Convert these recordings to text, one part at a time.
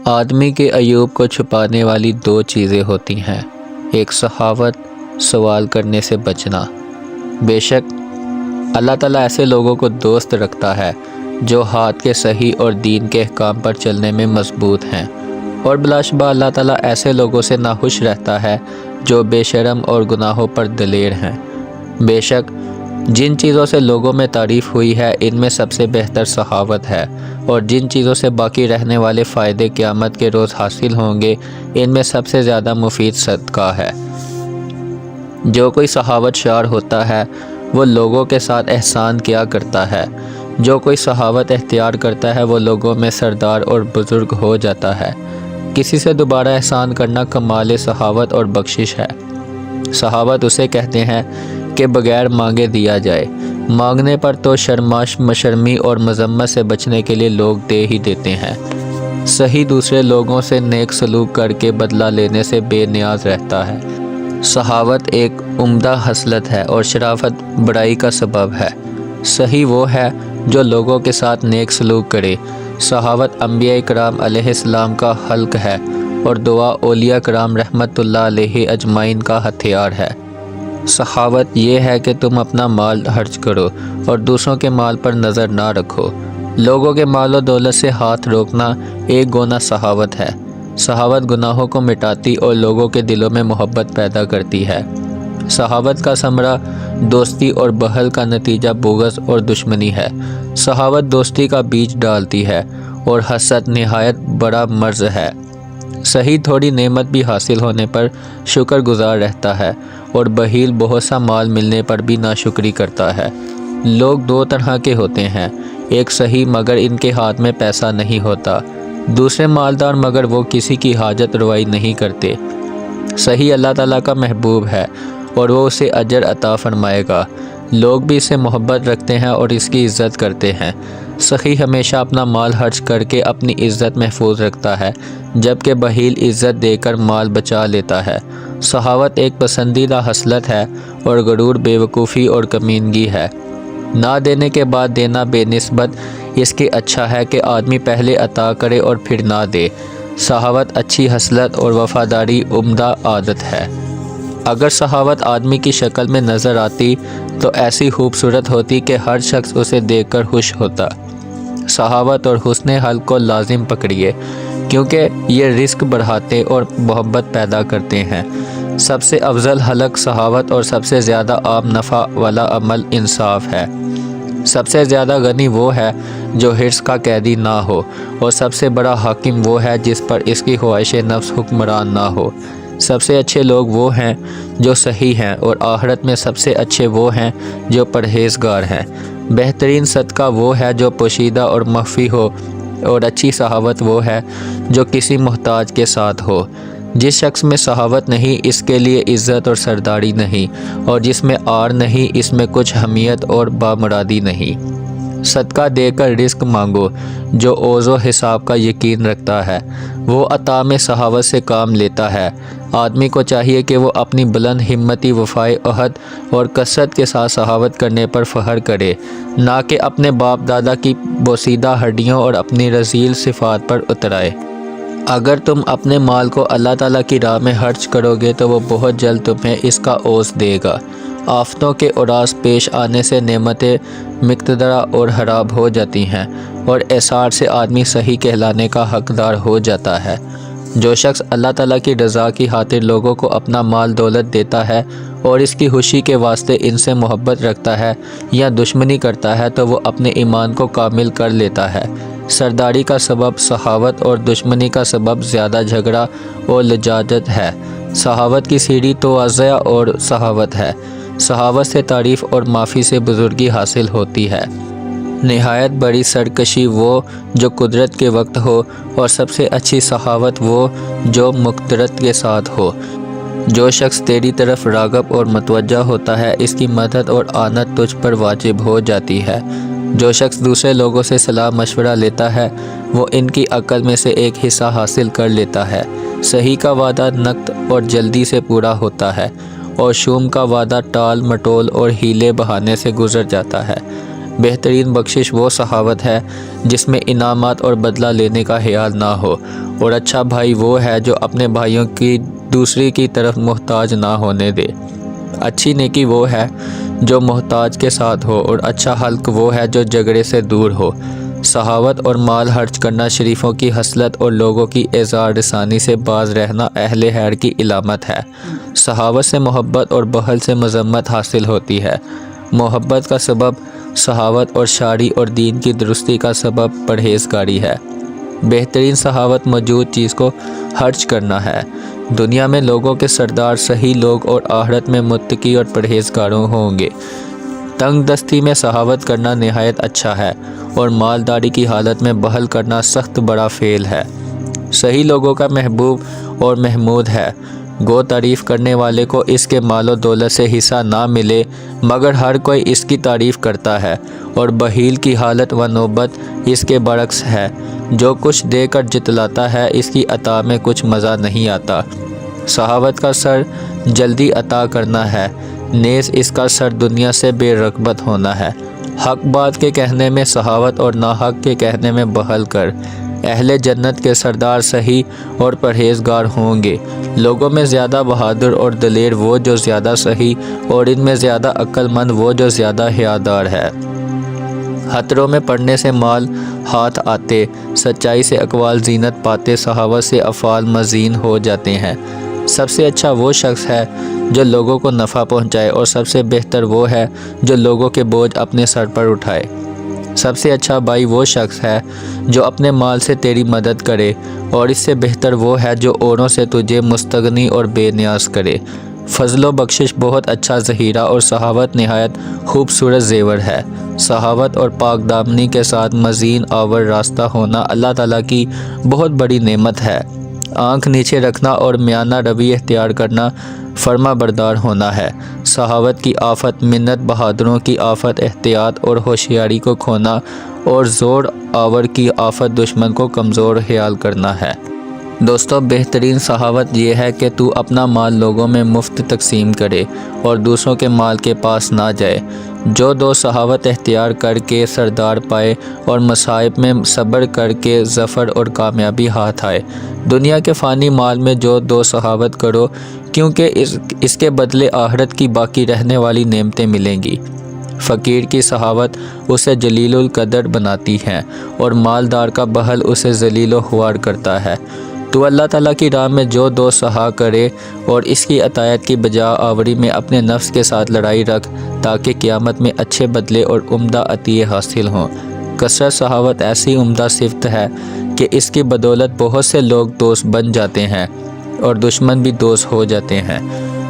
آدمی کے عیوب کو چھپانے والی دو چیزیں ہوتی ہیں، ایک سخاوت، سوال کرنے سے بچنا۔ بے شک اللہ تعالیٰ ایسے لوگوں کو دوست رکھتا ہے جو ہاتھ کے صحیح اور دین کے احکام پر چلنے میں مضبوط ہیں، اور بلا شبہ اللہ تعالیٰ ایسے لوگوں سے ناخوش رہتا ہے جو بے شرم اور گناہوں پر دلیر ہیں۔ بے شک جن چیزوں سے لوگوں میں تعریف ہوئی ہے ان میں سب سے بہتر سخاوت ہے، اور جن چیزوں سے باقی رہنے والے فائدے قیامت کے روز حاصل ہوں گے ان میں سب سے زیادہ مفید صدقہ ہے۔ جو کوئی سخاوت شار ہوتا ہے وہ لوگوں کے ساتھ احسان کیا کرتا ہے، جو کوئی سخاوت اختیار کرتا ہے وہ لوگوں میں سردار اور بزرگ ہو جاتا ہے۔ کسی سے دوبارہ احسان کرنا کمال سخاوت اور بخشش ہے۔ سخاوت اسے کہتے ہیں کہ بغیر مانگے دیا جائے، مانگنے پر تو شرمی اور مذمت سے بچنے کے لیے لوگ دے ہی دیتے ہیں۔ صحیح دوسرے لوگوں سے نیک سلوک کر کے بدلہ لینے سے بے نیاز رہتا ہے۔ سخاوت ایک عمدہ خصلت ہے اور شرافت بڑائی کا سبب ہے۔ صحیح وہ ہے جو لوگوں کے ساتھ نیک سلوک کرے۔ سخاوت انبیاء کرام علیہ السلام کا خلق ہے اور دعا اولیاء کرام رحمت اللہ علیہ اجمعین کا ہتھیار ہے۔ سخاوت یہ ہے کہ تم اپنا مال خرچ کرو اور دوسروں کے مال پر نظر نہ رکھو۔ لوگوں کے مال و دولت سے ہاتھ روکنا ایک گونا سخاوت ہے۔ سخاوت گناہوں کو مٹاتی اور لوگوں کے دلوں میں محبت پیدا کرتی ہے۔ سخاوت کا ثمرہ دوستی اور بخل کا نتیجہ بغض اور دشمنی ہے۔ سخاوت دوستی کا بیج ڈالتی ہے اور حسد نہایت بڑا مرض ہے۔ صحیح تھوڑی نعمت بھی حاصل ہونے پر شکر گزار رہتا ہے اور بخیل بہت سا مال ملنے پر بھی ناشکری کرتا ہے۔ لوگ دو طرح کے ہوتے ہیں، ایک صحیح مگر ان کے ہاتھ میں پیسہ نہیں ہوتا، دوسرے مالدار مگر وہ کسی کی حاجت روائی نہیں کرتے۔ صحیح اللہ تعالیٰ کا محبوب ہے اور وہ اسے اجر عطا فرمائے گا۔ لوگ بھی اس سے محبت رکھتے ہیں اور اس کی عزت کرتے ہیں۔ سخی ہمیشہ اپنا مال خرچ کر کے اپنی عزت محفوظ رکھتا ہے، جبکہ بخیل عزت دے کر مال بچا لیتا ہے۔ سخاوت ایک پسندیدہ خصلت ہے اور غرور بے وقوفی اور کمینگی ہے۔ نہ دینے کے بعد دینا بے نسبت اس کے اچھا ہے کہ آدمی پہلے عطا کرے اور پھر نہ دے۔ سخاوت اچھی خصلت اور وفاداری عمدہ عادت ہے۔ اگر سخاوت آدمی کی شکل میں نظر آتی تو ایسی خوبصورت ہوتی کہ ہر شخص اسے دیکھ کر خوش ہوتا۔ سخاوت اور حسن خلق کو لازم پکڑیے کیونکہ یہ رزق بڑھاتے اور محبت پیدا کرتے ہیں۔ سب سے افضل خلق سخاوت اور سب سے زیادہ عام نفع والا عمل انصاف ہے۔ سب سے زیادہ غنی وہ ہے جو حرص کا قیدی نہ ہو، اور سب سے بڑا حاکم وہ ہے جس پر اس کی خواہش نفس حکمران نہ ہو۔ سب سے اچھے لوگ وہ ہیں جو صحیح ہیں، اور آخرت میں سب سے اچھے وہ ہیں جو پرہیزگار ہیں۔ بہترین صدقہ وہ ہے جو پوشیدہ اور مخفی ہو، اور اچھی سخاوت وہ ہے جو کسی محتاج کے ساتھ ہو۔ جس شخص میں سخاوت نہیں اس کے لیے عزت اور سرداری نہیں، اور جس میں آر نہیں اس میں کچھ حمیت اور بامرادی نہیں۔ صدقہ دے کر رزق مانگو۔ جو اوز و حساب کا یقین رکھتا ہے وہ عطا میں سخاوت سے کام لیتا ہے۔ آدمی کو چاہیے کہ وہ اپنی بلند ہمتی، وفائے عہد اور کثرت کے ساتھ سخاوت کرنے پر فخر کرے، نہ کہ اپنے باپ دادا کی بوسیدہ ہڈیوں اور اپنی رذیل صفات پر اترائے۔ اگر تم اپنے مال کو اللہ تعالیٰ کی راہ میں خرچ کرو گے تو وہ بہت جلد تمہیں اس کا اوز دے گا۔ آفتوں کے اوراس پیش آنے سے نعمتیں مقتدرہ اور خراب ہو جاتی ہیں، اور اعصار سے آدمی صحیح کہلانے کا حقدار ہو جاتا ہے۔ جو شخص اللہ تعالیٰ کی رضا کی خاطر لوگوں کو اپنا مال دولت دیتا ہے اور اس کی خوشی کے واسطے ان سے محبت رکھتا ہے یا دشمنی کرتا ہے تو وہ اپنے ایمان کو کامل کر لیتا ہے۔ سرداری کا سبب سخاوت اور دشمنی کا سبب زیادہ جھگڑا اور لجاجت ہے۔ سخاوت کی سیڑھی تواضع اور سخاوت ہے۔ سخاوت سے تعریف اور معافی سے بزرگی حاصل ہوتی ہے۔ نہایت بڑی سرکشی وہ جو قدرت کے وقت ہو، اور سب سے اچھی سخاوت وہ جو مقدرت کے ساتھ ہو۔ جو شخص تیری طرف راغب اور متوجہ ہوتا ہے اس کی مدد اور آنت تجھ پر واجب ہو جاتی ہے۔ جو شخص دوسرے لوگوں سے صلاح مشورہ لیتا ہے وہ ان کی عقل میں سے ایک حصہ حاصل کر لیتا ہے۔ صحیح کا وعدہ نقد اور جلدی سے پورا ہوتا ہے، اور شوم کا وعدہ ٹال مٹول اور ہیلے بہانے سے گزر جاتا ہے۔ بہترین بخشش وہ سخاوت ہے جس میں انعامات اور بدلہ لینے کا خیال نہ ہو، اور اچھا بھائی وہ ہے جو اپنے بھائیوں کی دوسری کی طرف محتاج نہ ہونے دے۔ اچھی نیکی وہ ہے جو محتاج کے ساتھ ہو، اور اچھا خلق وہ ہے جو جھگڑے سے دور ہو۔ سخاوت اور مال خرچ کرنا شریفوں کی خصلت اور لوگوں کی اعزاز رسانی سے باز رہنا اہل خیر کی علامت ہے۔ سخاوت سے محبت اور بخل سے مذمت حاصل ہوتی ہے۔ محبت کا سبب سخاوت اور شاعری اور دین کی درستی کا سبب پرہیزگاری ہے۔ بہترین سخاوت موجود چیز کو خرچ کرنا ہے۔ دنیا میں لوگوں کے سردار صحیح لوگ اور آخرت میں متقی اور پرہیزگاروں ہوں گے۔ تنگ دستی میں سخاوت کرنا نہایت اچھا ہے، اور مالداری کی حالت میں بخل کرنا سخت بڑا فعل ہے۔ صحیح لوگوں کا محبوب اور محمود ہے، گو تعریف کرنے والے کو اس کے مال و دولت سے حصہ نہ ملے، مگر ہر کوئی اس کی تعریف کرتا ہے، اور بخیل کی حالت و نوبت اس کے برعکس ہے، جو کچھ دے کر جتلاتا ہے اس کی عطا میں کچھ مزہ نہیں آتا۔ سخاوت کا سر جلدی عطا کرنا ہے، نیز اس کا سر دنیا سے بے رغبت ہونا ہے۔ حق بات کے کہنے میں سخاوت اور ناحق کے کہنے میں بخل کر۔ اہل جنت کے سردار صحیح اور پرہیزگار ہوں گے۔ لوگوں میں زیادہ بہادر اور دلیر وہ جو زیادہ صحیح، اور ان میں زیادہ عقل مند وہ جو زیادہ حیادار ہے۔ خطروں میں پڑنے سے مال ہاتھ آتے، سچائی سے اقوال زینت پاتے، سخاوت سے افعال مزین ہو جاتے ہیں۔ سب سے اچھا وہ شخص ہے جو لوگوں کو نفع پہنچائے، اور سب سے بہتر وہ ہے جو لوگوں کے بوجھ اپنے سر پر اٹھائے۔ سب سے اچھا بھائی وہ شخص ہے جو اپنے مال سے تیری مدد کرے، اور اس سے بہتر وہ ہے جو اوروں سے تجھے مستغنی اور بے نیاز کرے۔ فضل و بخشش بہت اچھا ذخیرہ اور سخاوت نہایت خوبصورت زیور ہے۔ سخاوت اور پاک دامنی کے ساتھ مزین آور راستہ ہونا اللہ تعالیٰ کی بہت بڑی نعمت ہے۔ آنکھ نیچے رکھنا اور میانہ روی اختیار کرنا فرما بردار ہونا ہے۔ سخاوت کی آفت منت، بہادروں کی آفت احتیاط اور ہوشیاری کو کھونا، اور زور آور کی آفت دشمن کو کمزور خیال کرنا ہے۔ دوستو، بہترین سخاوت یہ ہے کہ تو اپنا مال لوگوں میں مفت تقسیم کرے اور دوسروں کے مال کے پاس نہ جائے۔ جو دو سخاوت اختیار کر کے سردار پائے، اور مصائب میں صبر کر کے ظفر اور کامیابی ہاتھ آئے۔ دنیا کے فانی مال میں جو دو سخاوت کرو، کیونکہ اس کے بدلے آخرت کی باقی رہنے والی نعمتیں ملیں گی۔ فقیر کی سخاوت اسے جلیل القدر بناتی ہے، اور مالدار کا بخل اسے ذلیل و خوار کرتا ہے۔ تو اللہ تعالیٰ کی راہ میں جو دو سہا کرے، اور اس کی اطاعت کی بجا آوری میں اپنے نفس کے ساتھ لڑائی رکھ، تاکہ قیامت میں اچھے بدلے اور عمدہ عطیے حاصل ہوں۔ کثرت سخاوت ایسی عمدہ صفت ہے کہ اس کی بدولت بہت سے لوگ دوست بن جاتے ہیں، اور دشمن بھی دوست ہو جاتے ہیں۔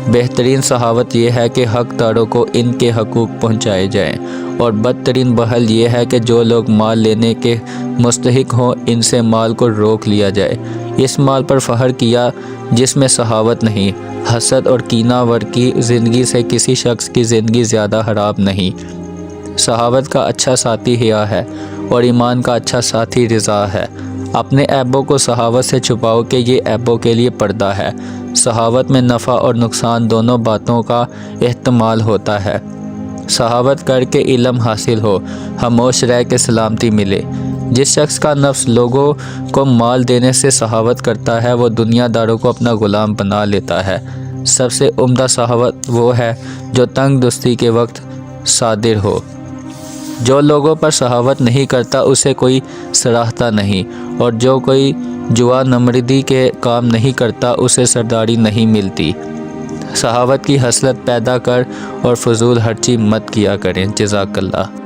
بہترین سخاوت یہ ہے کہ حق داروں کو ان کے حقوق پہنچائے جائیں، اور بدترین بخل یہ ہے کہ جو لوگ مال لینے کے مستحق ہوں ان سے مال کو روک لیا جائے۔ اس مال پر فخر کیا جس میں سخاوت نہیں۔ حسد اور کینہ ور کی زندگی سے کسی شخص کی زندگی زیادہ خراب نہیں۔ سخاوت کا اچھا ساتھی حیا ہے، اور ایمان کا اچھا ساتھی رضا ہے۔ اپنے عیبوں کو سخاوت سے چھپاؤ کہ یہ عیبوں کے لیے پردہ ہے۔ سخاوت میں نفع اور نقصان دونوں باتوں کا احتمال ہوتا ہے۔ سخاوت کر کے علم حاصل ہو، خاموش رہ کے سلامتی ملے۔ جس شخص کا نفس لوگوں کو مال دینے سے سخاوت کرتا ہے، وہ دنیا داروں کو اپنا غلام بنا لیتا ہے۔ سب سے عمدہ سخاوت وہ ہے جو تنگ دستی کے وقت صادر ہو۔ جو لوگوں پر سخاوت نہیں کرتا اسے کوئی سراہتا نہیں، اور جو کوئی جوا نمردی کے کام نہیں کرتا اسے سرداری نہیں ملتی۔ سخاوت کی خصلت پیدا کر اور فضول خرچی مت کیا کریں۔ جزاک اللہ۔